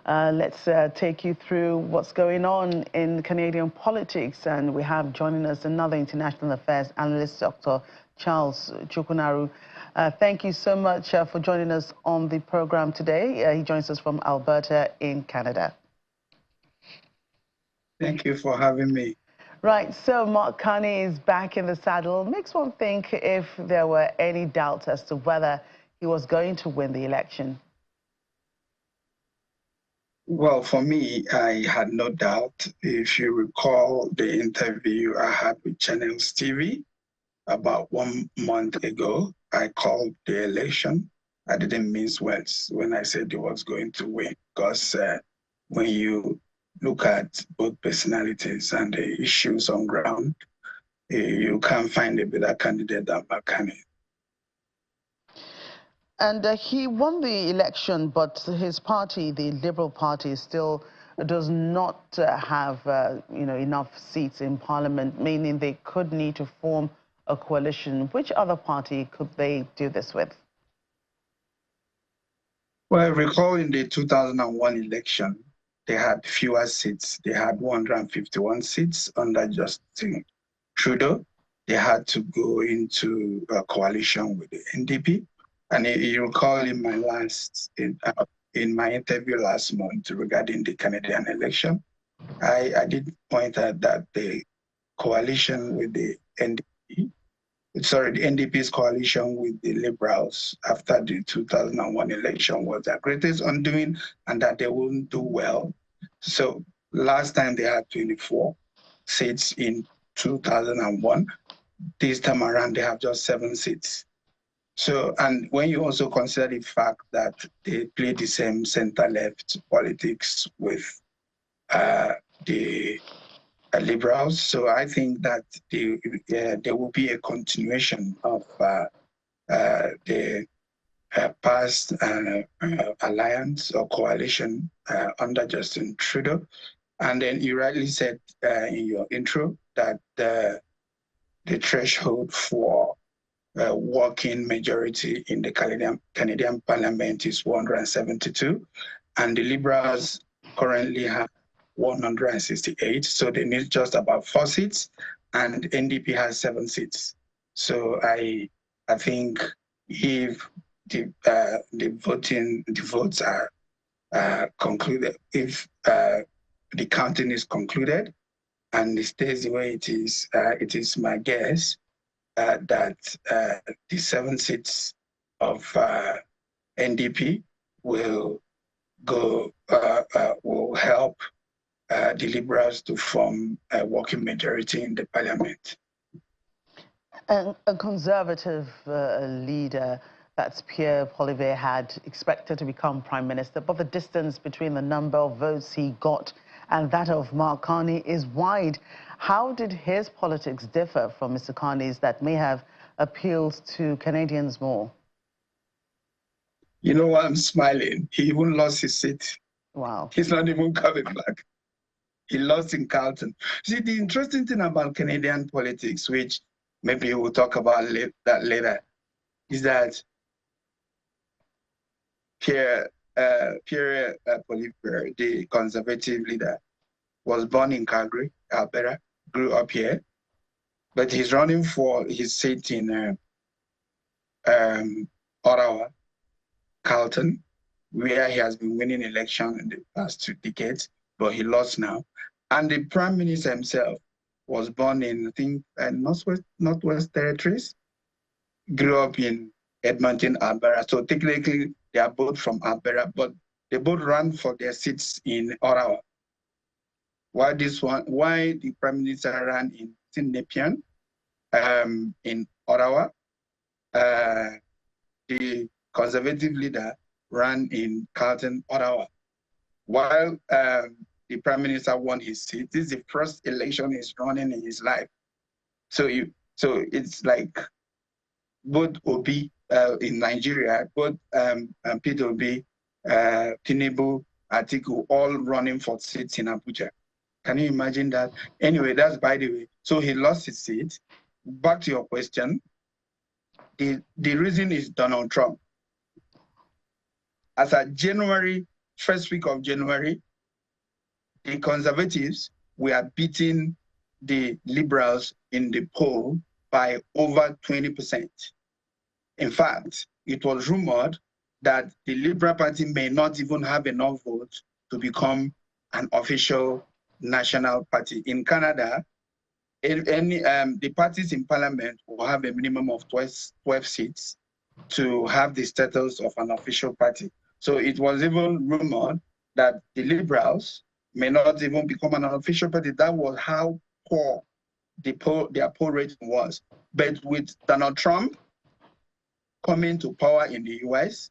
Let's take you through what's going on in Canadian politics. And we have joining us another international affairs analyst, Dr. Charles Chukwunaru. Thank you so much for joining us on the program today. He joins us from Alberta in Canada. Thank you for having me. Right, so Mark Carney is back in the saddle. Makes one think if there were any doubts as to whether he was going to win the election. Well, for me, I had no doubt. If you recall the interview I had with Channels TV about 1 month ago, I called the election. I didn't mince words when I said he was going to win, because when you look at both personalities and the issues on ground, you can't find a better candidate than Carney. And he won the election, but his party, the Liberal Party, still does not have enough seats in Parliament, meaning they could need to form a coalition. Which other party could they do this with? Well, recall in the 2001 election, they had fewer seats. They had 151 seats under Justin Trudeau. They had to go into a coalition with the NDP. And you recall in my interview last month regarding the Canadian election, I did point out that the coalition with the NDP, the NDP's coalition with the Liberals after the 2001 election was their greatest undoing, and that they wouldn't do well. So last time they had 24 seats in 2001. This time around, they have just 7 seats. So, and when you also consider the fact that they play the same center-left politics with the Liberals, so I think that there will be a continuation of the past alliance or coalition under Justin Trudeau. And then you rightly said in your intro that the threshold for working majority in the Canadian Parliament is 172, and the Liberals currently have 168, so they need just about 4 seats, and NDP has 7 seats. So I think if the votes are concluded, if the counting is concluded and it stays the way it is my guess that the 7 seats of NDP will help the Liberals to form a working majority in the Parliament. And a Conservative leader, that's Pierre Poilievre, had expected to become Prime Minister, but the distance between the number of votes he got and that of Mark Carney is wide. How did his politics differ from Mr. Carney's that may have appealed to Canadians more? You know why I'm smiling? He even lost his seat. Wow. He's not even coming back. He lost in Carleton. See, the interesting thing about Canadian politics, which maybe we'll talk about that later, is that Pierre Poilievre, the Conservative leader, was born in Calgary, Alberta, grew up here, but he's running for his seat in Ottawa, Carleton, where he has been winning election in the past 2 decades, but he lost now. And the Prime Minister himself was born in, I think, Northwest Territories, grew up in Edmonton, Alberta. So technically, they are both from Alberta, but they both ran for their seats in Ottawa. Why the Prime Minister ran in Nepean, in Ottawa, the Conservative leader ran in Carleton, Ottawa. While the Prime Minister won his seat, this is the first election he's running in his life. So it's like both Obi in Nigeria, both Peter Obi, Tinubu, Atiku, all running for seats in Abuja. Can you imagine that? Anyway, that's by the way. So he lost his seat. Back to your question. The reason is Donald Trump. As of January first week of January, the Conservatives were beating the Liberals in the poll by over 20%. In fact, it was rumored that the Liberal Party may not even have enough votes to become an official national party. In Canada, the parties in parliament will have a minimum of 12 seats to have the status of an official party. So it was even rumored that the Liberals may not even become an official party. That was how poor their poll rating was. But with Donald Trump coming to power in the US,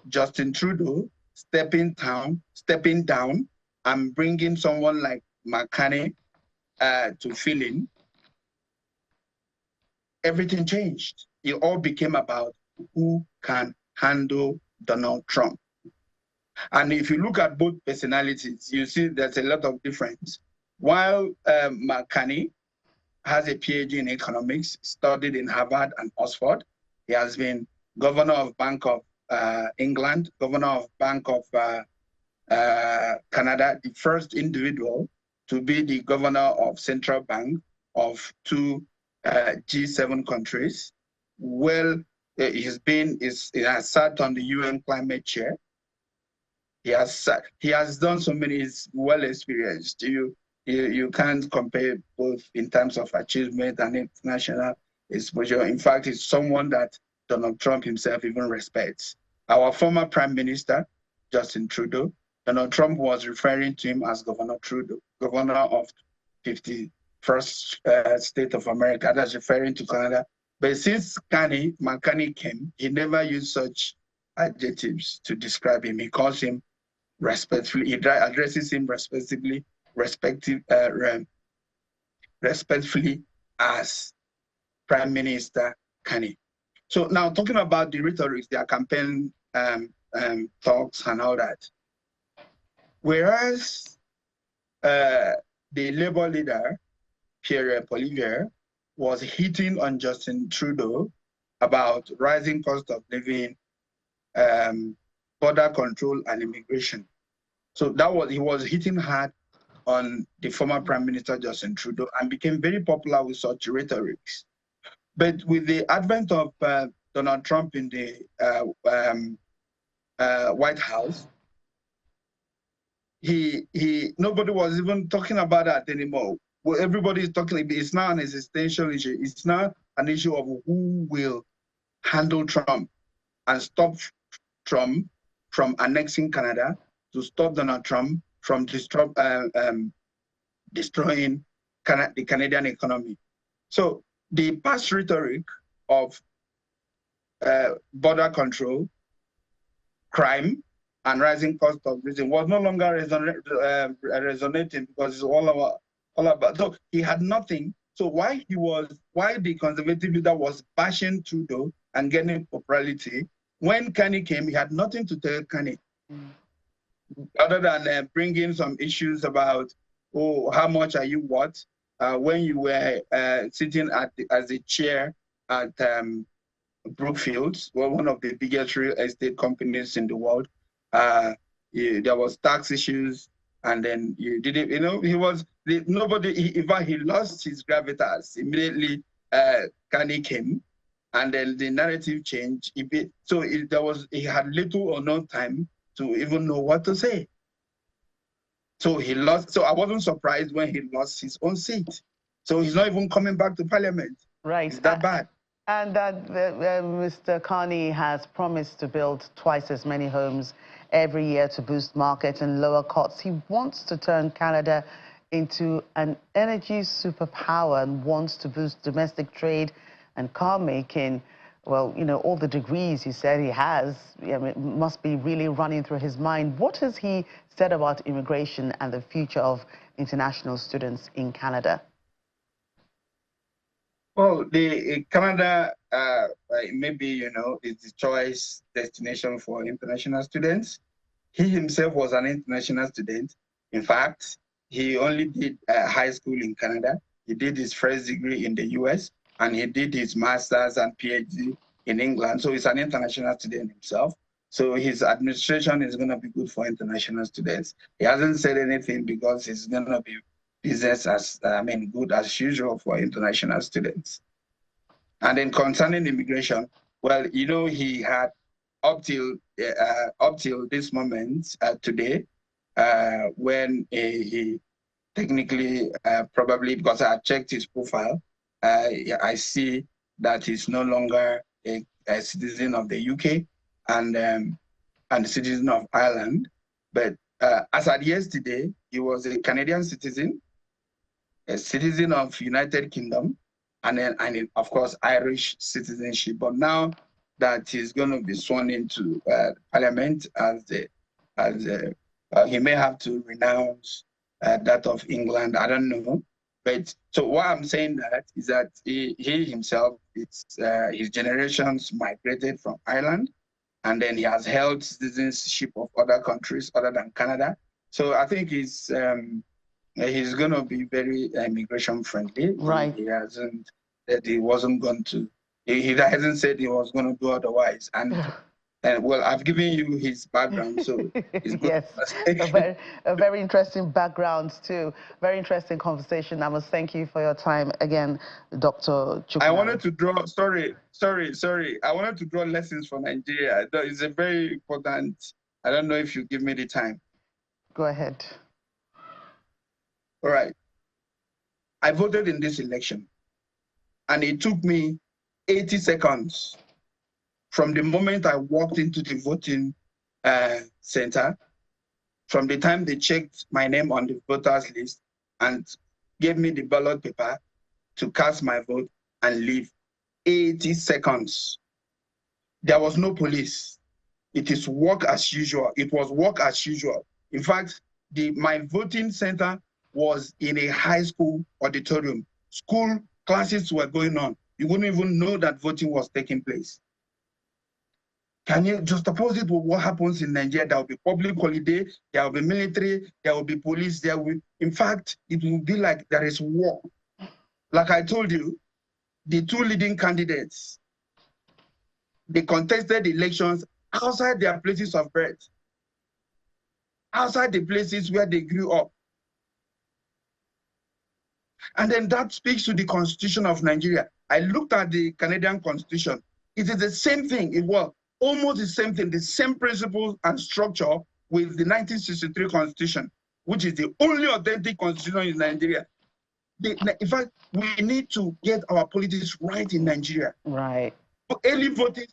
Justin Trudeau stepping down and bringing someone like Carney to fill in, everything changed. It all became about who can handle Donald Trump. And if you look at both personalities, you see there's a lot of difference. While Carney has a PhD in economics, studied in Harvard and Oxford, he has been governor of Bank of England, governor of Bank of Canada, the first individual to be the governor of central bank of two G7 countries. Well, he has sat on the UN climate chair. He has done so many. He's well experienced. You can't compare both in terms of achievement and international exposure. In fact, it's someone that Donald Trump himself even respects. Our former Prime Minister, Justin Trudeau, Donald Trump was referring to him as Governor Trudeau, governor of 51st state of America. That's referring to Canada. But since Carney came, he never used such adjectives to describe him. He calls him respectfully, he addresses him respectively as Prime Minister Carney. So now talking about the rhetoric, their campaign talks and all that. Whereas the Labour leader, Pierre Poilievre, was hitting on Justin Trudeau about rising cost of living, border control and immigration. So he was hitting hard on the former Prime Minister Justin Trudeau and became very popular with such rhetorics. But with the advent of Donald Trump in the White House, nobody was even talking about that anymore. Well, everybody is talking. It's now an existential issue. It's now an issue of who will handle Trump and stop Trump from annexing Canada, to stop Donald Trump from destroying the Canadian economy. So the past rhetoric of border control, crime, and rising cost of living was no longer resonating because it's all about. So he had nothing. So why the conservative leader was bashing Trudeau and getting popularity, when Carney came, he had nothing to tell Carney, other than bringing some issues about, how much are you worth? When you were sitting as a chair at Brookfield, one of the biggest real estate companies in the world, there was tax issues, and then you did it. In fact, he lost his gravitas immediately. Carney came, and then the narrative changed. He had little or no time to even know what to say. So he lost. So I wasn't surprised when he lost his own seat. So he's not even coming back to Parliament. Right. It's that bad. And that Mr. Carney has promised to build twice as many homes every year to boost market and lower costs. He wants to turn Canada into an energy superpower and wants to boost domestic trade and car making. Well, all the degrees he said he has, must be really running through his mind. What has he said about immigration and the future of international students in Canada? Well, Canada, maybe, is the choice destination for international students. He himself was an international student. In fact, he only did high school in Canada. He did his first degree in the US, and he did his master's and PhD in England. So he's an international student himself. So his administration is going to be good for international students. He hasn't said anything because it's going to be business good as usual for international students. And then concerning immigration, well, he had up till this moment today, when he technically probably, because I checked his profile, I see that he's no longer a citizen of the UK and a citizen of Ireland. But as at yesterday, he was a Canadian citizen, a citizen of United Kingdom, and then of course Irish citizenship. But now that he's going to be sworn into Parliament he may have to renounce that of England. I don't know. But so why I'm saying that is that he himself, his generations migrated from Ireland, and then he has held citizenship of other countries other than Canada. So I think he's going to be very immigration friendly. Right. He hasn't said he wasn't going to. He hasn't said he was going to do otherwise. And well, I've given you his background, so it's good. Yes, a very interesting background too. Very interesting conversation. I must thank you for your time again, Dr. Chukwunaru. I wanted to draw. Sorry. I wanted to draw lessons for Nigeria. It's a very important. I don't know if you give me the time. Go ahead. All right. I voted in this election, and it took me 80 seconds from the moment I walked into the voting center, from the time they checked my name on the voters list and gave me the ballot paper to cast my vote and leave. 80 seconds. There was no police. It is work as usual. It was work as usual. In fact, my voting center was in a high school auditorium. School classes were going on. You wouldn't even know that voting was taking place. Can you juxtapose it with what happens in Nigeria? There will be public holiday, there will be military, there will be police, in fact, it will be like there is war. Like I told you, the two leading candidates, they contested elections outside their places of birth, outside the places where they grew up. And then that speaks to the Constitution of Nigeria. I looked at the Canadian Constitution. It is the same thing. It was almost the same thing, the same principles and structure with the 1963 Constitution, which is the only authentic constitution in Nigeria. In fact, we need to get our politics right in Nigeria. Right. Early voting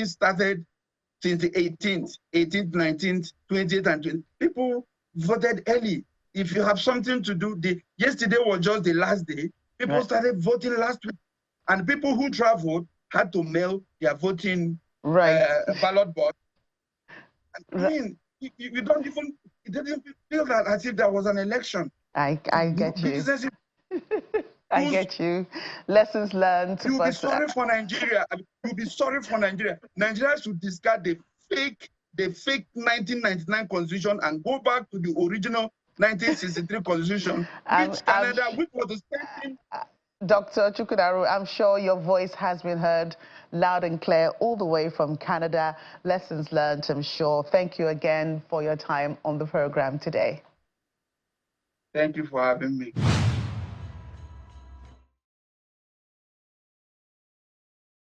started since the 18th, 19th, 20th, and 20th. People voted early. If you have something to do, yesterday was just the last day. People started voting last week. And people who traveled had to mail their voting ballot box. I mean, you don't even, it didn't feel that as if there was an election. I get you. I get you. Lessons learned. You'll be sorry for Nigeria. You'll be sorry for Nigeria. Nigeria should discard the fake 1999 constitution and go back to the original 1963 constitution, which was the same thing. Dr. Chukwunaru, I'm sure your voice has been heard loud and clear all the way from Canada. Lessons learned, I'm sure. Thank you again for your time on the program today. Thank you for having me.